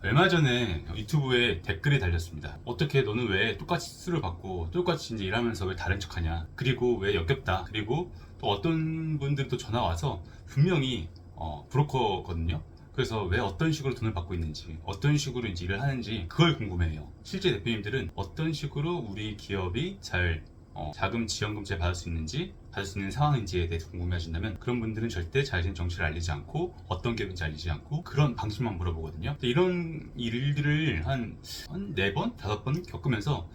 얼마 전에 유튜브에 댓글이 달렸습니다. 어떻게 너는 왜 똑같이 수술을 받고 똑같이 이제 일하면서 왜 다른 척하냐? 그리고 왜 역겹다? 그리고 또 어떤 분들이 또 전화 와서 분명히 브로커거든요. 그래서 왜 어떤 식으로 돈을 받고 있는지, 어떤 식으로 이제 일을 하는지 그걸 궁금해해요. 실제 대표님들은 어떤 식으로 우리 기업이 잘 자금 지원금제 받을 수 있는지, 받을 수 있는 상황인지에 대해서 궁금해하신다면 그런 분들은 절대 자신의 정체를 알리지 않고 어떤 기업인지 알리지 않고 그런 방식만 물어보거든요. 근데 이런 일들을 한 4번, 5번 겪으면서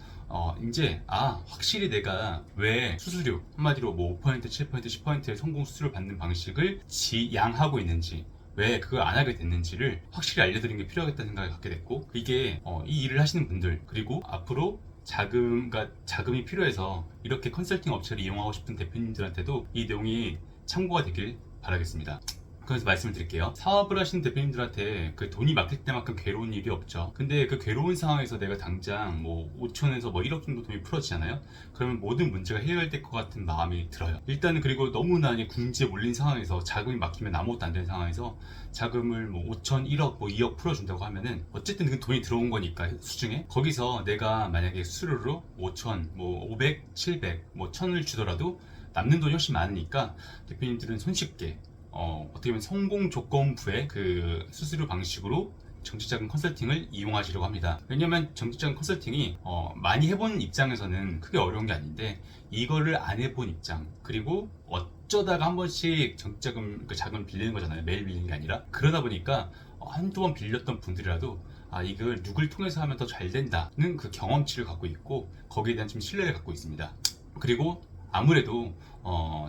이제 확실히 내가 왜 수수료 한마디로 뭐 5%, 7%, 10%의 성공 수수료 받는 방식을 지양하고 있는지, 왜 그걸 안 하게 됐는지를 확실히 알려드리는 게 필요하겠다는 생각을 갖게 됐고, 이게 이 일을 하시는 분들, 그리고 앞으로 자금이 필요해서 이렇게 컨설팅 업체를 이용하고 싶은 대표님들한테도 이 내용이 참고가 되길 바라겠습니다. 그래서 말씀을 드릴게요. 사업을 하시는 대표님들한테 그 돈이 막힐 때만큼 괴로운 일이 없죠. 근데 그 괴로운 상황에서 내가 당장 뭐 5천에서 뭐 1억 정도 돈이 풀어지잖아요. 그러면 모든 문제가 해결될 것 같은 마음이 들어요. 일단은, 그리고 너무나 궁지에 몰린 상황에서 자금이 막히면 아무것도 안 되는 상황에서 자금을 뭐 5천, 1억, 뭐 2억 풀어준다고 하면은 어쨌든 그 돈이 들어온 거니까, 수중에. 거기서 내가 만약에 수수료로 5천, 뭐 500, 700, 뭐 1000을 주더라도 남는 돈이 훨씬 많으니까 대표님들은 손쉽게 어떻게 보면 성공 조건부의 그 수수료 방식으로 정치자금 컨설팅을 이용하시려고 합니다. 왜냐면 정치자금 컨설팅이 많이 해본 입장에서는 크게 어려운 게 아닌데, 이거를 안 해본 입장, 그리고 어쩌다가 한 번씩 정치자금 그 자금을 빌리는 거잖아요. 매일 빌리는 게 아니라. 그러다 보니까 한두 번 빌렸던 분들이라도 이걸 누굴 통해서 하면 더 잘 된다는 그 경험치를 갖고 있고, 거기에 대한 좀 신뢰를 갖고 있습니다. 그리고 아무래도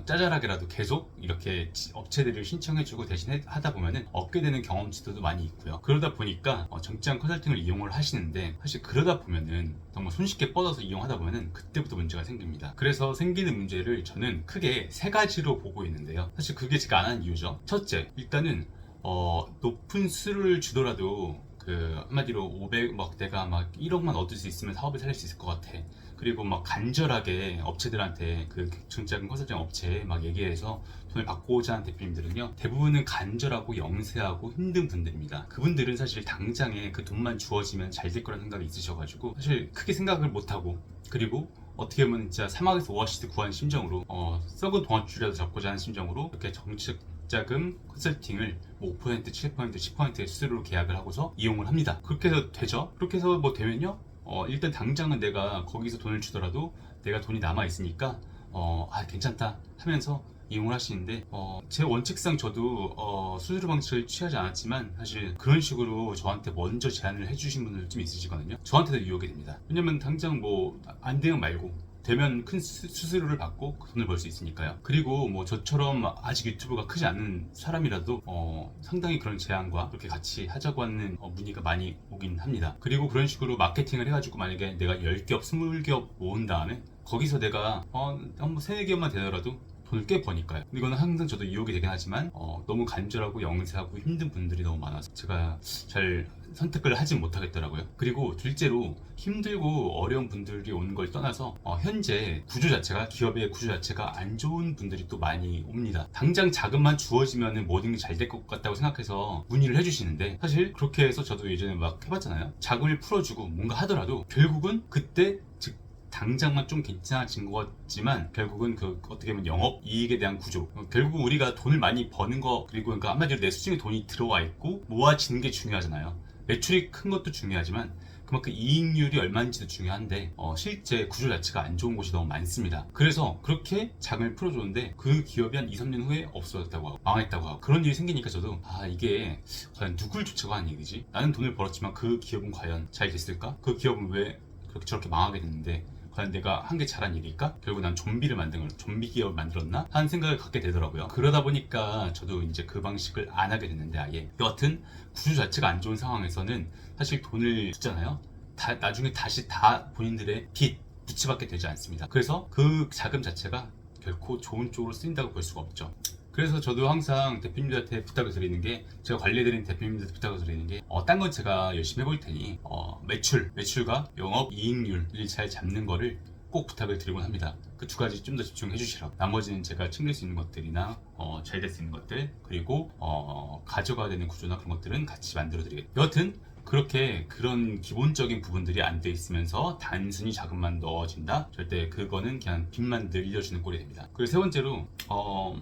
짜잘하게라도 계속 이렇게 업체들을 신청해주고 대신 하다 보면은 얻게 되는 경험치도 많이 있고요. 그러다 보니까 정치자금 컨설팅을 이용을 하시는데, 사실 그러다 보면은 정말 손쉽게 뻗어서 이용하다 보면은 그때부터 문제가 생깁니다. 그래서 생기는 문제를 저는 크게 3가지로 보고 있는데요. 사실 그게 제가 안 하는 이유죠. 첫째, 일단은 높은 수를 주더라도 한마디로 500, 내가 1억만 얻을 수 있으면 사업을 살릴 수 있을 것 같아. 그리고 간절하게 업체들한테 그 정치자금 컨설팅 업체에 얘기해서 돈을 받고자 하는 대표님들은요, 대부분은 간절하고 영세하고 힘든 분들입니다. 그분들은 사실 당장에 그 돈만 주어지면 잘 될 거라는 생각이 있으셔가지고 사실 크게 생각을 못하고, 그리고 어떻게 보면 진짜 사막에서 오아시스 구하는 심정으로 썩은 동아줄이라도 잡고자 하는 심정으로 이렇게 정치자금 컨설팅을 5%, 7%, 10%의 수수료로 계약을 하고서 이용을 합니다. 그렇게 해서 되죠? 그렇게 해서 되면요, 일단 당장은 내가 거기서 돈을 주더라도 내가 돈이 남아 있으니까 괜찮다 하면서 이용을 하시는데, 제 원칙상 저도 수수료 방식을 취하지 않았지만 사실 그런 식으로 저한테 먼저 제안을 해주신 분들 좀 있으시거든요. 저한테도 유혹이 됩니다. 왜냐면 당장 안 되면 말고, 되면 큰 수수료를 받고 그 돈을 벌 수 있으니까요. 그리고 저처럼 아직 유튜브가 크지 않은 사람이라도 상당히 그런 제안과 그렇게 같이 하자고 하는 문의가 많이 오긴 합니다. 그리고 그런 식으로 마케팅을 해가지고 만약에 내가 10개업, 20개업 모은 다음에 거기서 내가 한 3, 4개업만 되더라도 돈을 꽤 버니까요. 이거는 항상 저도 유혹이 되긴 하지만 너무 간절하고 영세하고 힘든 분들이 너무 많아서 제가 잘 선택을 하진 못하겠더라고요. 그리고 둘째로, 힘들고 어려운 분들이 오는 걸 떠나서 현재 기업의 구조 자체가 안 좋은 분들이 또 많이 옵니다. 당장 자금만 주어지면 모든 게 잘 될 것 같다고 생각해서 문의를 해주시는데, 사실 그렇게 해서 저도 예전에 해봤잖아요. 자금을 풀어주고 뭔가 하더라도 결국은 그때 당장만 좀 괜찮아진 것 같지만 결국은 어떻게 보면 영업 이익에 대한 구조, 결국 우리가 돈을 많이 버는 거, 그리고 한마디로 내 수중에 돈이 들어와 있고 모아지는 게 중요하잖아요. 매출이 큰 것도 중요하지만 그만큼 이익률이 얼마인지도 중요한데 실제 구조 자체가 안 좋은 곳이 너무 많습니다. 그래서 그렇게 자금을 풀어줬는데 그 기업이 한 2, 3년 후에 없어졌다고 하고 망했다고 하고, 그런 일이 생기니까 저도 이게 과연 누굴 쫓아가 하는 얘기지? 나는 돈을 벌었지만 그 기업은 과연 잘 됐을까? 그 기업은 왜 그렇게 저렇게 망하게 됐는데 과연 내가 한 게 잘한 일일까? 결국 난 좀비 기업을 만들었나? 하는 생각을 갖게 되더라고요. 그러다 보니까 저도 이제 그 방식을 안 하게 됐는데, 아예 여하튼 구조 자체가 안 좋은 상황에서는 사실 돈을 줬잖아요. 나중에 다시 다 본인들의 빚 부채받게 되지 않습니다. 그래서 그 자금 자체가 결코 좋은 쪽으로 쓰인다고 볼 수가 없죠. 그래서 저도 항상 대표님들한테 부탁을 드리는 게, 제가 관리해드리는 대표님들한테 부탁을 드리는 게, 딴 건 제가 열심히 해볼 테니 매출과 영업 이익률을 잘 잡는 거를 꼭 부탁을 드리곤 합니다. 그 2가지 좀 더 집중해 주시라고. 나머지는 제가 챙길 수 있는 것들이나 잘 될 수 있는 것들, 그리고 가져가야 되는 구조나 그런 것들은 같이 만들어 드리겠습니다. 여하튼 그렇게 그런 기본적인 부분들이 안 돼 있으면서 단순히 자금만 넣어진다? 절대 그거는 그냥 빚만 늘려주는 꼴이 됩니다. 그리고 세 번째로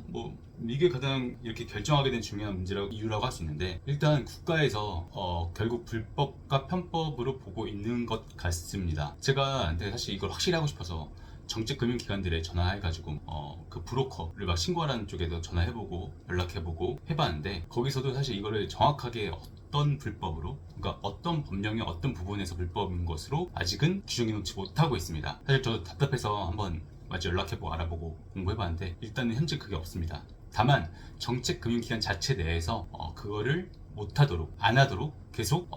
뭐 이게 가장 이렇게 결정하게 된 중요한 문제라고 이유라고 할 수 있는데, 일단 국가에서 결국 불법과 편법으로 보고 있는 것 같습니다. 제가 근데 사실 이걸 확실히 하고 싶어서 정책금융기관들에 전화해가지고 그 브로커를 막 신고하라는 쪽에도 전화해보고 연락해보고 해봤는데, 거기서도 사실 이거를 정확하게 어떤 불법으로, 그러니까 어떤 법령의 어떤 부분에서 불법인 것으로 아직은 규정해 놓지 못하고 있습니다. 사실 저도 답답해서 한번 마치 연락해보고 알아보고 공부해봤는데 일단은 현재 그게 없습니다. 다만 정책금융기관 자체 내에서 그거를 못하도록, 안 하도록 계속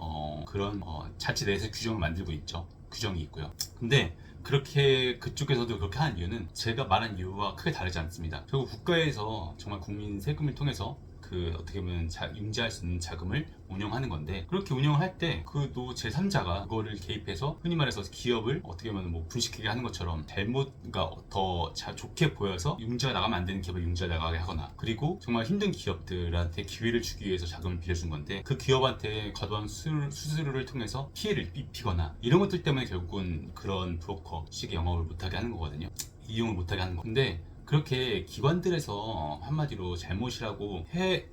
그런 자체 내에서 규정을 만들고 있죠. 규정이 있고요. 근데 그렇게 그쪽에서도 그렇게 하는 이유는 제가 말한 이유와 크게 다르지 않습니다. 결국 국가에서 정말 국민 세금을 통해서 그 어떻게 보면 융자할 수 있는 자금을 운영하는 건데, 그렇게 운영을 할 때 그도 제3자가 그거를 개입해서 흔히 말해서 기업을 어떻게 보면 뭐 분식회계 하는 것처럼 잘못, 그러니까 더 좋게 보여서 융자가 나가면 안 되는 기업을 융자 나가게 하거나, 그리고 정말 힘든 기업들한테 기회를 주기 위해서 자금을 빌려준 건데 그 기업한테 과도한 수수료를 통해서 피해를 입히거나, 이런 것들 때문에 결국은 그런 브로커식의 영업을 못하게 하는 거거든요. 이용을 못하게 하는 거. 근데 그렇게 기관들에서 한마디로 잘못이라고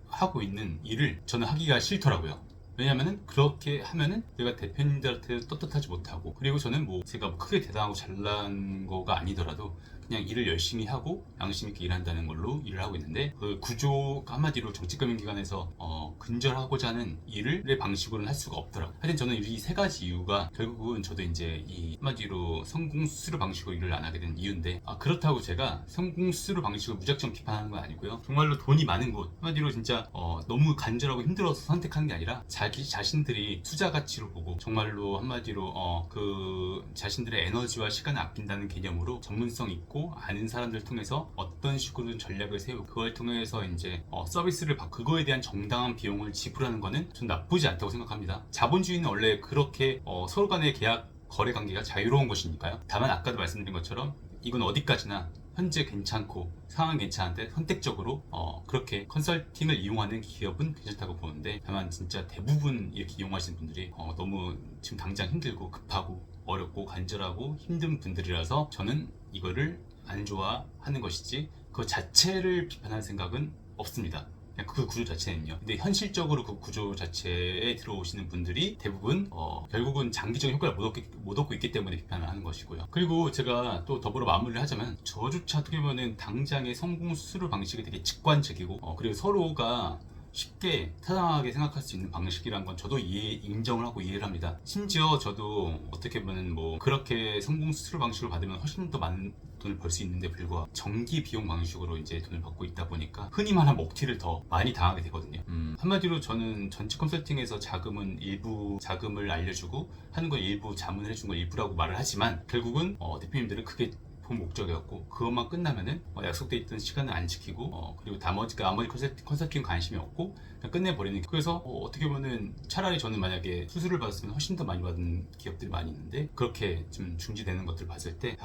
하고 있는 일을 저는 하기가 싫더라고요. 왜냐면은 그렇게 하면은 내가 대표님들한테 떳떳하지 못하고, 그리고 저는 뭐 제가 뭐 크게 대단하고 잘난 거가 아니더라도 그냥 일을 열심히 하고 양심 있게 일한다는 걸로 일을 하고 있는데, 그 구조 한마디로 정책금융기관에서 근절하고자 하는 일을 방식으로는 할 수가 없더라고요. 하여튼 저는 이 세 가지 이유가 결국은 저도 이제 이 한마디로 성공수수료 방식으로 일을 안 하게 된 이유인데, 그렇다고 제가 성공수수료 방식을 무작정 비판하는 건 아니고요. 정말로 돈이 많은 곳, 한마디로 진짜 너무 간절하고 힘들어서 선택하는 게 아니라 자기 자신들이 투자 가치로 보고 정말로 한마디로 그 자신들의 에너지와 시간을 아낀다는 개념으로 전문성 있고 아는 사람들 통해서 어떤 식으로든 전략을 세우고 그걸 통해서 이제 서비스를 받고 그거에 대한 정당한 비용을 지불하는 거는 전 나쁘지 않다고 생각합니다. 자본주의는 원래 그렇게 서로 간의 계약 거래 관계가 자유로운 것이니까요. 다만 아까도 말씀드린 것처럼 이건 어디까지나 현재 괜찮고 상황 괜찮은데 선택적으로 그렇게 컨설팅을 이용하는 기업은 괜찮다고 보는데, 다만 진짜 대부분 이렇게 이용하시는 분들이 너무 지금 당장 힘들고 급하고 어렵고 간절하고 힘든 분들이라서 저는 이거를 안 좋아하는 것이지 그 자체를 비판할 생각은 없습니다. 그냥 그 구조 자체는요. 근데 현실적으로 그 구조 자체에 들어오시는 분들이 대부분 결국은 장기적인 효과를 못 얻고 있기 때문에 비판을 하는 것이고요. 그리고 제가 또 더불어 마무리를 하자면, 저조차 어떻게 보면 당장의 성공 수수료 방식이 되게 직관적이고 그리고 서로가 쉽게 타당하게 생각할 수 있는 방식이란 건 저도 인정을 하고 이해를 합니다. 심지어 저도 어떻게 보면 뭐 그렇게 성공 수수료 방식을 받으면 훨씬 더 많은 돈을 벌 수 있는데 불구하고 정기 비용 방식으로 이제 돈을 받고 있다 보니까 흔히 말하는 먹튀를 더 많이 당하게 되거든요. 한마디로 저는 전체 컨설팅에서 자금은 일부 자금을 알려주고 하는 건 일부 자문을 해준 건 일부라고 말을 하지만, 결국은 대표님들은 크게 본 목적이었고 그것만 끝나면은 약속돼 있던 시간을 안 지키고 그리고 나머지 컨설팅 관심이 없고 그냥 끝내버리는. 그래서 어떻게 보면은 차라리 저는 만약에 수수료를 받았으면 훨씬 더 많이 받은 기업들이 많이 있는데, 그렇게 좀 중지되는 것들 봤을 때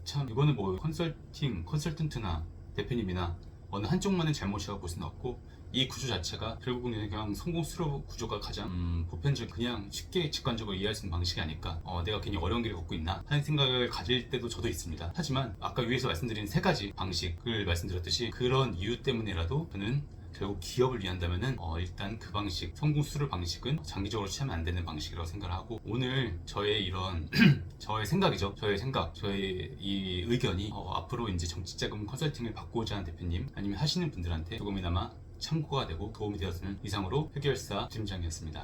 참 이거는 뭐 컨설턴트나 대표님이나 어느 한쪽만의 잘못이라고 볼 수는 없고, 이 구조 자체가 결국은 그냥 성공수로 구조가 가장 보편적, 그냥 쉽게 직관적으로 이해할 수 있는 방식이 아닐까, 내가 괜히 어려운 길을 걷고 있나 하는 생각을 가질 때도 저도 있습니다. 하지만 아까 위에서 말씀드린 세 가지 방식을 말씀드렸듯이 그런 이유 때문에라도 저는 결국 기업을 위한다면은 일단 그 방식, 성공수를 방식은 장기적으로 취하면 안 되는 방식이라고 생각을 하고, 오늘 저의 이런 저의 생각이죠. 저의 이 의견이 앞으로 이제 정치자금 컨설팅을 받고자 하는 대표님 아니면 하시는 분들한테 조금이나마 참고가 되고 도움이 되었으면. 이상으로 회계열사 팀장이었습니다.